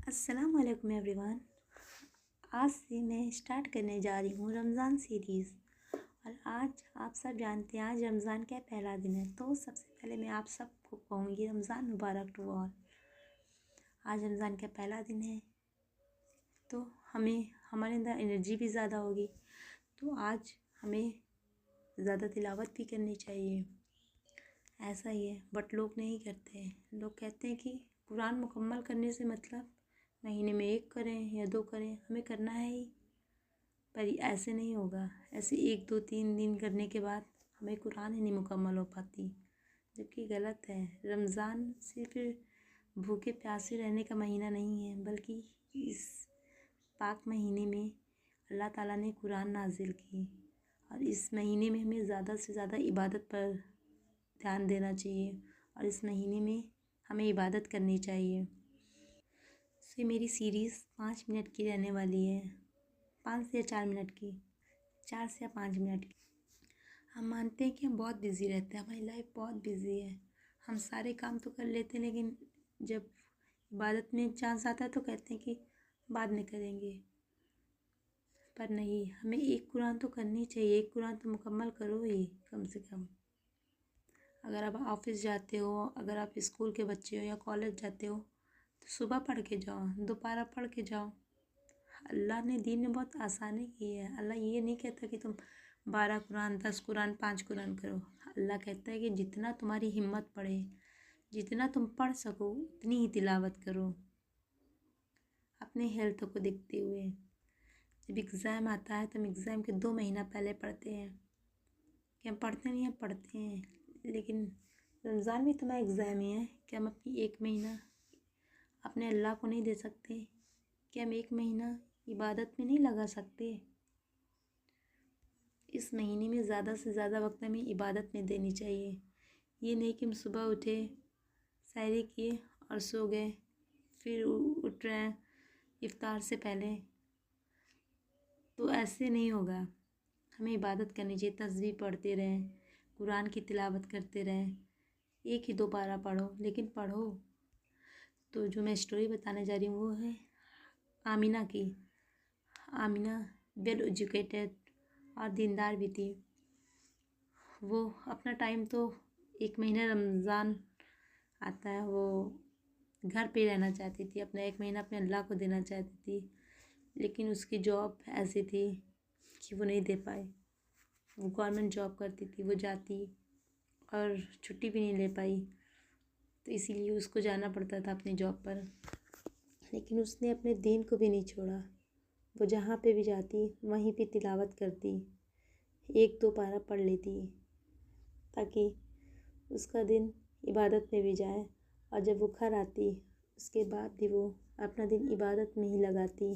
السلام علیکم every one. آج سے میں اسٹارٹ کرنے جا رہی ہوں رمضان سیریز، اور آج آپ سب جانتے ہیں آج رمضان کا پہلا دن ہے، تو سب سے پہلے میں آپ سب کو کہوں گی رمضان مبارک ٹو آل۔ آج رمضان کا پہلا دن ہے تو ہمارے اندر انرجی بھی زیادہ ہوگی، تو آج ہمیں زیادہ تلاوت بھی کرنی چاہیے۔ ایسا ہی ہے، بٹ لوگ نہیں کرتے۔ لوگ کہتے ہیں کہ قرآن مکمل کرنے سے مطلب مہینے میں 1 کریں یا 2 کریں، ہمیں کرنا ہے ہی، پر ایسے نہیں ہوگا۔ ایسے 1 2 3 دن کرنے کے بعد ہمیں قرآن ہی نہیں مکمل ہو پاتی، جبکہ غلط ہے۔ رمضان صرف بھوکے پیاسے رہنے کا مہینہ نہیں ہے، بلکہ اس پاک مہینے میں اللہ تعالیٰ نے قرآن نازل کی، اور اس مہینے میں ہمیں زیادہ سے زیادہ عبادت پر دھیان دینا چاہیے، اور اس مہینے میں ہمیں عبادت کرنی چاہیے۔ میری سیریز 5 منٹ کی رہنے والی ہے، 5 سے 4 منٹ کی، 4 سے 5 منٹ کی۔ ہم مانتے ہیں کہ ہم بہت بزی رہتے ہیں، ہماری لائف بہت بزی ہے، ہم سارے کام تو کر لیتے ہیں، لیکن جب عبادت میں چانس آتا ہے تو کہتے ہیں کہ بعد میں کریں گے، پر نہیں، ہمیں 1 قرآن تو کرنی چاہیے، 1 قرآن تو مکمل کرو ہی کم سے کم۔ اگر آپ آفس جاتے ہو، اگر آپ اسکول کے بچے ہو یا کالج جاتے ہو تو صبح پڑھ کے جاؤ، دوپہر پڑھ کے جاؤ۔ اللہ نے دین میں بہت آسانی کی ہے۔ اللہ یہ نہیں کہتا کہ تم 12 قرآن 10 قرآن 5 قرآن کرو۔ اللہ کہتا ہے کہ جتنا تمہاری ہمت پڑے، جتنا تم پڑھ سکو اتنی ہی تلاوت کرو، اپنے ہیلتھ کو دیکھتے ہوئے۔ جب ایگزام آتا ہے تو ہم ایگزام کے 2 مہینہ پہلے پڑھتے ہیں، کہ ہم پڑھتے نہیں، ہم پڑھتے ہیں، لیکن رمضان بھی تمہارا ایگزام ہی ہے کہ ہم اپنی 1 مہینہ اپنے اللہ کو نہیں دے سکتے، کہ ہم 1 مہینہ عبادت میں نہیں لگا سکتے۔ اس مہینے میں زیادہ سے زیادہ وقت ہمیں عبادت میں دینی چاہیے۔ یہ نہیں کہ ہم صبح اٹھے، سحری کیے اور سو گئے، پھر اٹھ رہے ہیں افطار سے پہلے، تو ایسے نہیں ہوگا۔ ہمیں عبادت کرنی چاہیے، تسبیح پڑھتے رہیں، قرآن کی تلاوت کرتے رہیں، 1 ہی 2 پارہ پڑھو، لیکن پڑھو۔ تو جو میں اسٹوری بتانے جا رہی ہوں وہ ہے آمینہ کی۔ آمینہ ویل ایجوکیٹڈ اور دیندار بھی تھی۔ وہ اپنا ٹائم تو 1 مہینہ رمضان آتا ہے، وہ گھر پہ رہنا چاہتی تھی، اپنا 1 مہینہ اپنے اللہ کو دینا چاہتی تھی، لیکن اس کی جاب ایسی تھی کہ وہ نہیں دے پائی۔ وہ گورنمنٹ جاب کرتی تھی، وہ جاتی اور چھٹی بھی نہیں لے پائی، تو اسی لیے اس کو جانا پڑتا تھا اپنی جاب پر، لیکن اس نے اپنے دین کو بھی نہیں چھوڑا۔ وہ جہاں پہ بھی جاتی وہیں پہ تلاوت کرتی، 1 2 پارہ پڑھ لیتی، تاکہ اس کا دن عبادت میں بھی جائے، اور جب وہ گھر آتی اس کے بعد بھی وہ اپنا دن عبادت میں ہی لگاتی۔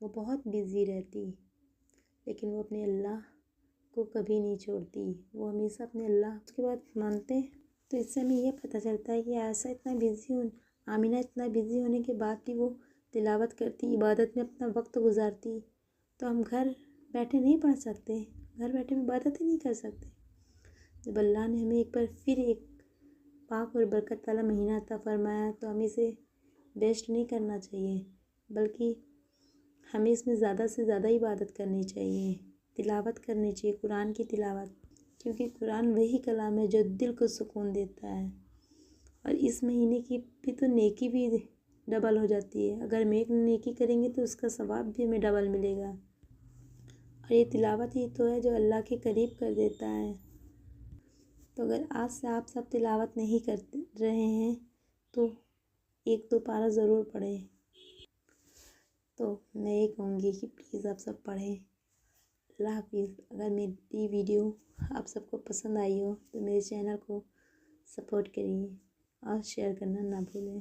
وہ بہت بزی رہتی، لیکن وہ اپنے اللہ کو کبھی نہیں چھوڑتی، وہ ہمیشہ اپنے اللہ اس کے بعد مانتے۔ تو اس سے ہمیں یہ پتہ چلتا ہے کہ ایسا آمینہ اتنا بزی ہونے کے بعد بھی وہ تلاوت کرتی، عبادت میں اپنا وقت گزارتی، تو ہم گھر بیٹھے نہیں پڑھ سکتے، گھر بیٹھے ہم عبادت ہی نہیں کر سکتے۔ جب اللہ نے ہمیں ایک بار پھر ایک پاک اور برکت والا مہینہ عطا فرمایا تو ہمیں اسے ویسٹ نہیں کرنا چاہیے، بلکہ ہمیں اس میں زیادہ سے زیادہ عبادت کرنی چاہیے، تلاوت کرنی چاہیے، قرآن کی تلاوت، کیونکہ قرآن وہی کلام ہے جو دل کو سکون دیتا ہے۔ اور اس مہینے کی بھی تو نیکی بھی ڈبل ہو جاتی ہے، اگر ہم 1 نیکی کریں گے تو اس کا ثواب بھی ہمیں ڈبل ملے گا، اور یہ تلاوت ہی تو ہے جو اللہ کے قریب کر دیتا ہے۔ تو اگر آج سے آپ سب تلاوت نہیں کر رہے ہیں تو 1 2 پارہ ضرور پڑھیں۔ تو میں یہ کہوں گی کہ پلیز آپ سب پڑھیں۔ اللہ حافظ۔ اگر میری ویڈیو آپ سب کو پسند آئی ہو تو میرے چینل کو سپورٹ کریے اور شیئر کرنا نہ بھولیں۔